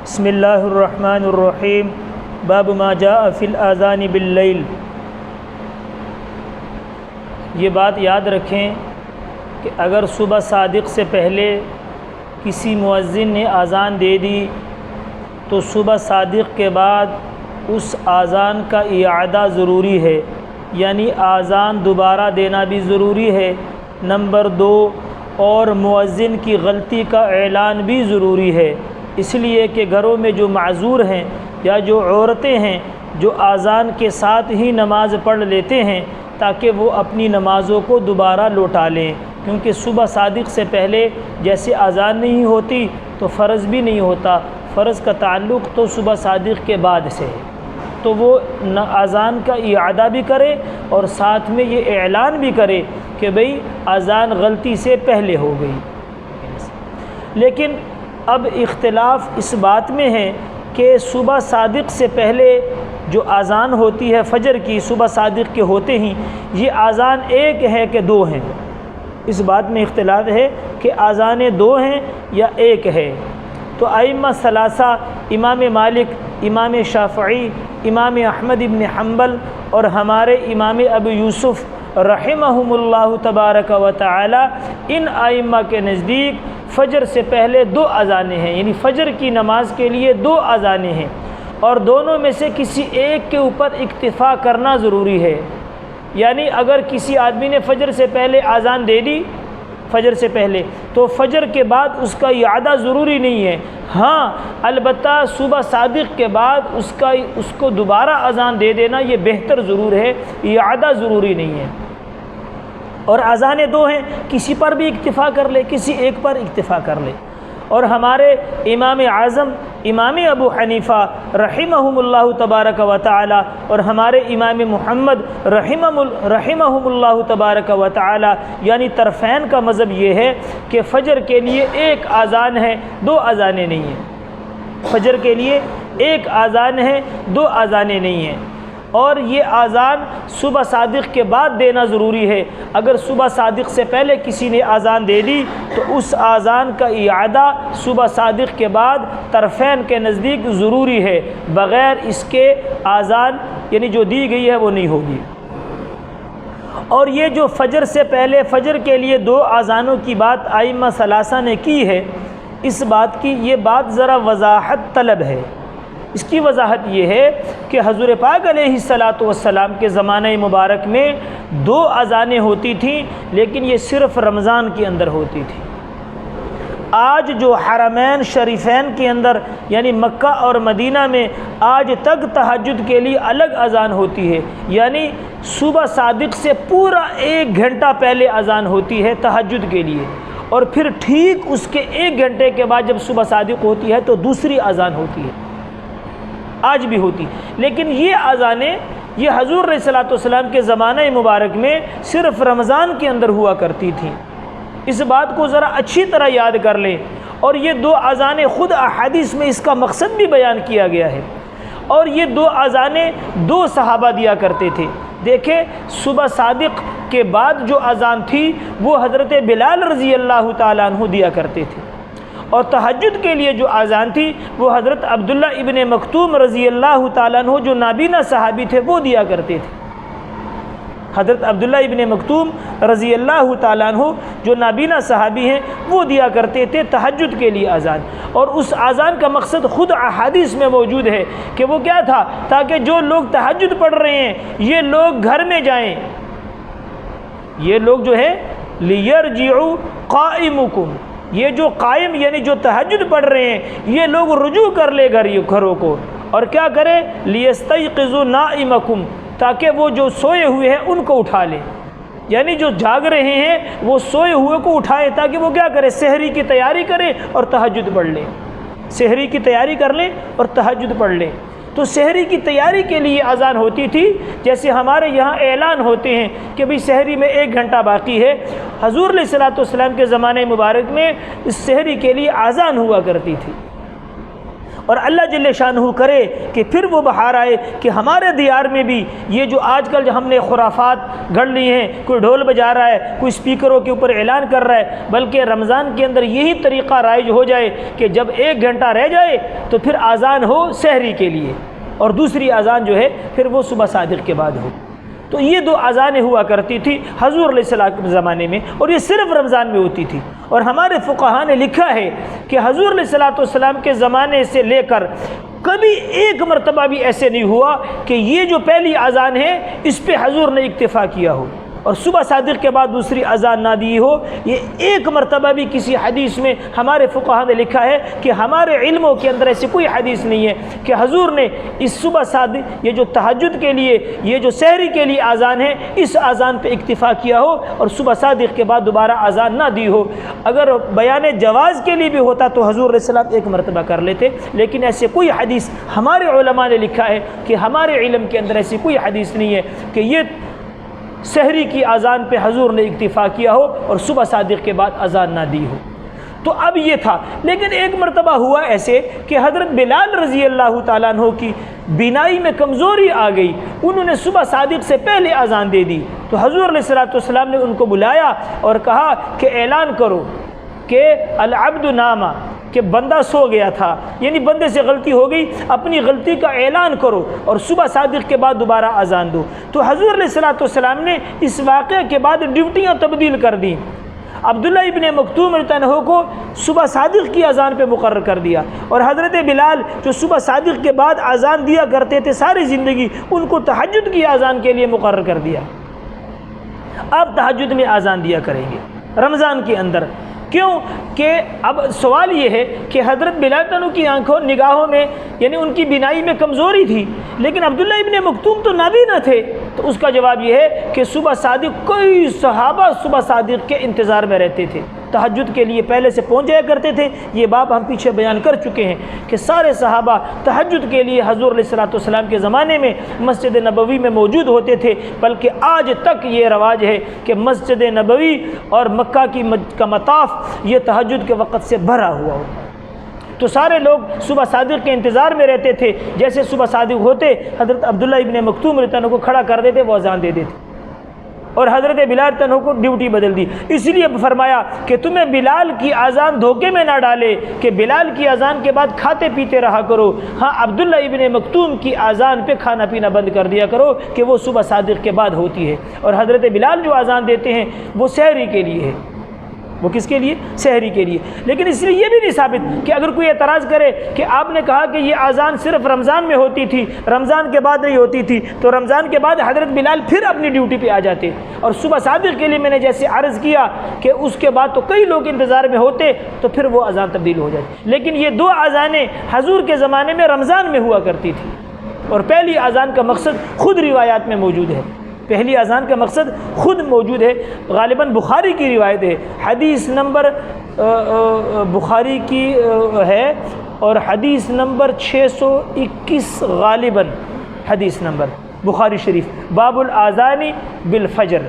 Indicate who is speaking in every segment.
Speaker 1: بسم اللہ الرحمن الرحیم باب ما جاء فی الاذان باللیل۔ یہ بات یاد رکھیں کہ اگر صبح صادق سے پہلے کسی مؤذن نے اذان دے دی تو صبح صادق کے بعد اس اذان کا اعادہ ضروری ہے، یعنی اذان دوبارہ دینا بھی ضروری ہے۔ نمبر 2، اور مؤذن کی غلطی کا اعلان بھی ضروری ہے، اس لیے کہ گھروں میں جو معذور ہیں یا جو عورتیں ہیں جو اذان کے ساتھ ہی نماز پڑھ لیتے ہیں تاکہ وہ اپنی نمازوں کو دوبارہ لوٹا لیں، کیونکہ صبح صادق سے پہلے جیسے اذان نہیں ہوتی تو فرض بھی نہیں ہوتا، فرض کا تعلق تو صبح صادق کے بعد سے ہے، تو وہ اذان کا اعادہ بھی کرے اور ساتھ میں یہ اعلان بھی کرے کہ بھئی اذان غلطی سے پہلے ہو گئی۔ لیکن اب اختلاف اس بات میں ہے کہ صبح صادق سے پہلے جو اذان ہوتی ہے فجر کی، صبح صادق کے ہوتے ہی یہ اذان ایک ہے کہ دو ہیں، اس بات میں اختلاف ہے کہ اذانیں دو ہیں یا ایک ہے۔ تو ائمہ ثلاثہ امام مالک، امام شافعی، امام احمد بن حنبل اور ہمارے امام ابو یوسف رحمہم اللہ تبارک و تعالی، ان ائمہ کے نزدیک فجر سے پہلے دو اذانیں ہیں، یعنی فجر کی نماز کے لیے دو اذانیں ہیں، اور دونوں میں سے کسی ایک کے اوپر اکتفا کرنا ضروری ہے۔ یعنی اگر کسی آدمی نے فجر سے پہلے اذان دے دی، فجر سے پہلے، تو فجر کے بعد اس کا اعادہ ضروری نہیں ہے، ہاں البتہ صبح صادق کے بعد اس کو دوبارہ اذان دے دینا یہ بہتر ضرور ہے، اعادہ ضروری نہیں ہے۔ اور اذانیں دو ہیں، کسی پر بھی اکتفا کر لے، کسی ایک پر اکتفا کر لے۔ اور ہمارے امام اعظم امام ابو حنیفہ رحمہم اللہ تبارک و تعالی اور ہمارے امام محمد رحمہم اللہ تبارک و تعالی، یعنی طرفین کا مذہب یہ ہے کہ فجر کے لیے ایک اذان ہے، دو اذانیں نہیں ہیں۔ فجر کے لیے ایک اذان ہے، دو اذانیں نہیں ہیں، اور یہ اذان صبح صادق کے بعد دینا ضروری ہے۔ اگر صبح صادق سے پہلے کسی نے اذان دے دی تو اس اذان کا اعادہ صبح صادق کے بعد طرفین کے نزدیک ضروری ہے، بغیر اس کے اذان یعنی جو دی گئی ہے وہ نہیں ہوگی۔ اور یہ جو فجر سے پہلے فجر کے لیے دو اذانوں کی بات ائمہ ثلاثہ نے کی ہے، اس بات کی یہ بات ذرا وضاحت طلب ہے۔ اس کی وضاحت یہ ہے کہ حضور پاک علیہ الصلاۃ والسلام کے زمانہ مبارک میں دو اذانیں ہوتی تھیں، لیکن یہ صرف رمضان کے اندر ہوتی تھی۔ آج جو حرمین شریفین کے اندر یعنی مکہ اور مدینہ میں آج تک تہجد کے لیے الگ اذان ہوتی ہے، یعنی صبح صادق سے پورا 1 گھنٹہ پہلے اذان ہوتی ہے تہجد کے لیے، اور پھر ٹھیک اس کے 1 گھنٹے کے بعد جب صبح صادق ہوتی ہے تو دوسری اذان ہوتی ہے، آج بھی ہوتی۔ لیکن یہ اذانیں یہ حضور علیہ الصلوۃ والسلام کے زمانہ مبارک میں صرف رمضان کے اندر ہوا کرتی تھیں، اس بات کو ذرا اچھی طرح یاد کر لیں۔ اور یہ دو اذانیں خود احادیث میں اس کا مقصد بھی بیان کیا گیا ہے، اور یہ دو اذانیں دو صحابہ دیا کرتے تھے۔ دیکھیں صبح صادق کے بعد جو اذان تھی وہ حضرت بلال رضی اللہ تعالیٰ عنہ دیا کرتے تھے، اور تہجد کے لیے جو اذان تھی وہ حضرت عبداللہ ابن مکتوم رضی اللہ تعالیٰ عنہ جو نابینا صحابی تھے وہ دیا کرتے تھے۔ حضرت عبداللہ ابن مکتوم رضی اللہ تعالیٰ عنہ جو نابینا صحابی ہیں وہ دیا کرتے تھے تہجد کے لیے اذان، اور اس اذان کا مقصد خود احادیث میں موجود ہے کہ وہ کیا تھا، تاکہ جو لوگ تہجد پڑھ رہے ہیں یہ لوگ گھر میں جائیں، یہ لوگ جو ہے لیرجعوا قائمکم، یہ جو قائم یعنی جو تہجد پڑھ رہے ہیں یہ لوگ رجوع کر لے گھروں کو، اور کیا کرے، لیستیقظوا نائمکم، تاکہ وہ جو سوئے ہوئے ہیں ان کو اٹھا لیں، یعنی جو جاگ رہے ہیں وہ سوئے ہوئے کو اٹھائیں تاکہ وہ کیا کرے، سحری کی تیاری کریں اور تہجد پڑھ لیں، سحری کی تیاری کر لیں اور تہجد پڑھ لیں۔ تو سحری کی تیاری کے لیے اذان ہوتی تھی، جیسے ہمارے یہاں اعلان ہوتے ہیں کہ بھئی سحری میں 1 گھنٹہ باقی ہے، حضور علیہ الصلوۃ والسلام کے زمانے مبارک میں اس سحری کے لیے اذان ہوا کرتی تھی۔ اور اللہ جل شانہ کرے کہ پھر وہ بہار آئے کہ ہمارے دیار میں بھی یہ جو آج کل جو ہم نے خرافات گھڑ لی ہیں، کوئی ڈھول بجا رہا ہے، کوئی اسپیکروں کے اوپر اعلان کر رہا ہے، بلکہ رمضان کے اندر یہی طریقہ رائج ہو جائے کہ جب 1 گھنٹہ رہ جائے تو پھر اذان ہو سحری کے لیے، اور دوسری اذان جو ہے پھر وہ صبح صادق کے بعد ہو۔ تو یہ 2 اذانیں ہوا کرتی تھی حضور علیہ السلام کے زمانے میں، اور یہ صرف رمضان میں ہوتی تھی۔ اور ہمارے فقہاء نے لکھا ہے کہ حضور علیہ السلام کے زمانے سے لے کر کبھی ایک مرتبہ بھی ایسے نہیں ہوا کہ یہ جو پہلی اذان ہے اس پہ حضور نے اکتفا کیا ہو اور صبح صادق کے بعد دوسری اذان نہ دی ہو۔ یہ ایک مرتبہ بھی کسی حدیث میں ہمارے فقہاء نے لکھا ہے کہ ہمارے علموں کے اندر ایسی کوئی حدیث نہیں ہے کہ حضور نے اس صبح صادق، یہ جو تہجد کے لیے، یہ جو سحری کے لیے اذان ہے، اس اذان پہ اکتفا کیا ہو اور صبح صادق کے بعد دوبارہ اذان نہ دی ہو۔ اگر بیان جواز کے لیے بھی ہوتا تو حضور علیہ السلام ایک مرتبہ کر لیتے، لیکن ایسے کوئی حدیث ہمارے علماء نے لکھا ہے کہ ہمارے علم کے اندر ایسی کوئی حدیث نہیں ہے کہ یہ سحری کی اذان پہ حضور نے اکتفا کیا ہو اور صبح صادق کے بعد اذان نہ دی ہو۔ تو اب یہ تھا، لیکن ایک مرتبہ ہوا ایسے کہ حضرت بلال رضی اللہ تعالیٰ عنہ کی بینائی میں کمزوری آ گئی، انہوں نے صبح صادق سے پہلے اذان دے دی، تو حضور علیہ السلام نے ان کو بلایا اور کہا کہ اعلان کرو کہ العبد نامہ، کہ بندہ سو گیا تھا، یعنی بندے سے غلطی ہو گئی، اپنی غلطی کا اعلان کرو اور صبح صادق کے بعد دوبارہ اذان دو۔ تو حضور علیہ السلام نے اس واقعے کے بعد ڈیوٹیاں تبدیل کر دیں، عبداللہ ابن مکتوم رضی اللہ عنہ کو صبح صادق کی اذان پہ مقرر کر دیا، اور حضرت بلال جو صبح صادق کے بعد اذان دیا کرتے تھے ساری زندگی، ان کو تہجد کی اذان کے لیے مقرر کر دیا۔ آپ تہجد میں اذان دیا کریں گے رمضان کے اندر، کیوں کہ اب سوال یہ ہے کہ حضرت بلال عنہ کی آنکھوں نگاہوں میں، یعنی ان کی بینائی میں کمزوری تھی، لیکن عبداللہ ابن مکتوم تو نابینا تھے، تو اس کا جواب یہ ہے کہ صبح صادق، کئی صحابہ صبح صادق کے انتظار میں رہتے تھے، تہجد کے لیے پہلے سے پہنچ جایا کرتے تھے۔ یہ باب ہم پیچھے بیان کر چکے ہیں کہ سارے صحابہ تہجد کے لیے حضور علیہ السلام کے زمانے میں مسجد نبوی میں موجود ہوتے تھے، بلکہ آج تک یہ رواج ہے کہ مسجد نبوی اور مکہ کا مطاف یہ تہجد کے وقت سے بھرا ہوا ہوتا ہے۔ تو سارے لوگ صبح صادق کے انتظار میں رہتے تھے، جیسے صبح صادق ہوتے حضرت عبداللہ ابن مکتوم رضی اللہ عنہ کو کھڑا کر دیتے، وہ اذان دے دیتے، اور حضرت بلال رضی اللہ عنہ کو ڈیوٹی بدل دی۔ اس لیے فرمایا کہ تمہیں بلال کی اذان دھوکے میں نہ ڈالے کہ بلال کی اذان کے بعد کھاتے پیتے رہا کرو، ہاں عبداللہ ابن مکتوم کی اذان پہ کھانا پینا بند کر دیا کرو کہ وہ صبح صادق کے بعد ہوتی ہے، اور حضرت بلال جو اذان دیتے ہیں وہ سحری کے لیے ہے۔ وہ کس کے لیے؟ سحری کے لیے۔ لیکن اس لیے یہ بھی نہیں ثابت کہ اگر کوئی اعتراض کرے کہ آپ نے کہا کہ یہ اذان صرف رمضان میں ہوتی تھی، رمضان کے بعد نہیں ہوتی تھی، تو رمضان کے بعد حضرت بلال پھر اپنی ڈیوٹی پہ آ جاتے، اور صبح صادق کے لیے میں نے جیسے عرض کیا کہ اس کے بعد تو کئی لوگ انتظار میں ہوتے، تو پھر وہ اذان تبدیل ہو جاتی۔ لیکن یہ 2 اذانیں حضور کے زمانے میں رمضان میں ہوا کرتی تھی، اور پہلی اذان کا مقصد خود روایات میں موجود ہے، پہلی اذان کا مقصد خود موجود ہے، غالباً بخاری کی روایت ہے، حدیث نمبر بخاری کی ہے، اور حدیث نمبر 621 غالباً حدیث نمبر بخاری شریف، باب الاذان بالفجر،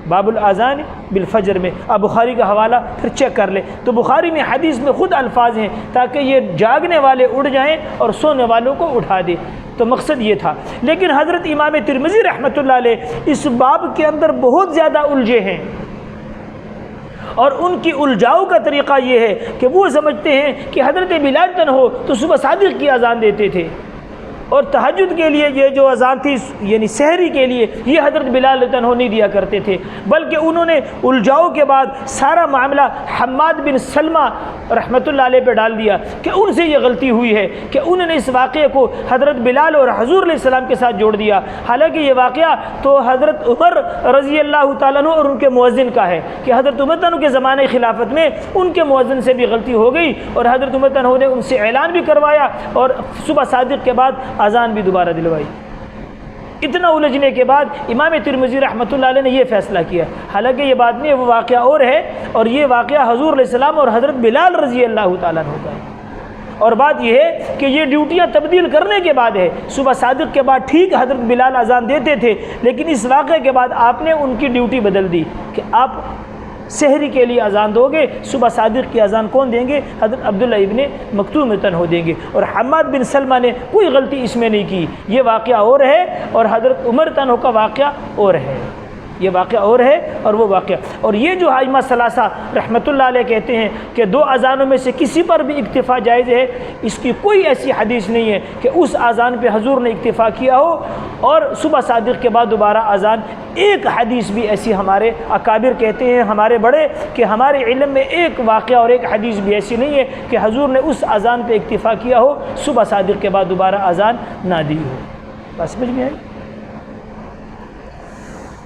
Speaker 1: باب الاذان بالفجر میں آپ بخاری کا حوالہ پھر چیک کر لیں، تو بخاری میں حدیث میں خود الفاظ ہیں تاکہ یہ جاگنے والے اٹھ جائیں اور سونے والوں کو اٹھا دے، تو مقصد یہ تھا۔ لیکن حضرت امام ترمذی رحمۃ اللہ علیہ اس باب کے اندر بہت زیادہ الجھے ہیں، اور ان کی الجھاؤ کا طریقہ یہ ہے کہ وہ سمجھتے ہیں کہ حضرت بلال عنہ ہو تو صبح صادق کی اذان دیتے تھے، اور تہجد کے لیے یہ جو اذان تھی یعنی سحری کے لیے یہ حضرت بلال عنہ نہیں دیا کرتے تھے، بلکہ انہوں نے الجھاؤ کے بعد سارا معاملہ حماد بن سلمہ رحمۃ اللہ علیہ پہ ڈال دیا کہ ان سے یہ غلطی ہوئی ہے کہ انہوں نے اس واقعے کو حضرت بلال اور حضور علیہ السلام کے ساتھ جوڑ دیا، حالانکہ یہ واقعہ تو حضرت عمر رضی اللہ تعالیٰ عنہ اور ان کے مؤذن کا ہے کہ حضرت عمر عنہ کے زمانہ خلافت میں ان کے مؤذن سے بھی غلطی ہو گئی، اور حضرت عمر عنہ نے ان سے اعلان بھی کروایا اور صبح صادق کے بعد اذان بھی دوبارہ دلوائی۔ اتنا الجھنے کے بعد امام ترمذی رحمۃ اللہ علیہ نے یہ فیصلہ کیا، حالانکہ یہ بات نہیں ہے، وہ واقعہ اور ہے، اور یہ واقعہ حضور علیہ السلام اور حضرت بلال رضی اللہ تعالیٰ عنہ کا ہے، اور بات یہ ہے کہ یہ ڈیوٹیاں تبدیل کرنے کے بعد ہے۔ صبح صادق کے بعد ٹھیک حضرت بلال اذان دیتے تھے، لیکن اس واقعے کے بعد آپ نے ان کی ڈیوٹی بدل دی کہ آپ سحری کے لیے اذان دو گے، صبح صادق کی اذان کون دیں گے؟ حضرت عبداللہ ابن مکتوم تنہو دیں گے۔ اور حماد بن سلمہ نے کوئی غلطی اس میں نہیں کی، یہ واقعہ اور ہے، اور حضرت عمر تنہو کا واقعہ اور ہے، یہ واقعہ اور ہے اور وہ واقعہ اور یہ جو ائمہ ثلاثہ رحمۃ اللہ علیہ کہتے ہیں کہ دو اذانوں میں سے کسی پر بھی اکتفا جائز ہے، اس کی کوئی ایسی حدیث نہیں ہے کہ اس اذان پہ حضور نے اکتفا کیا ہو اور صبح صادق کے بعد دوبارہ اذان۔ ایک حدیث بھی ایسی، ہمارے اکابر کہتے ہیں، ہمارے بڑے، کہ ہمارے علم میں ایک واقعہ اور ایک حدیث بھی ایسی نہیں ہے کہ حضور نے اس اذان پہ اکتفا کیا ہو، صبح صادق کے بعد دوبارہ اذان نہ دی ہو۔ بس سمجھ میں آئی؟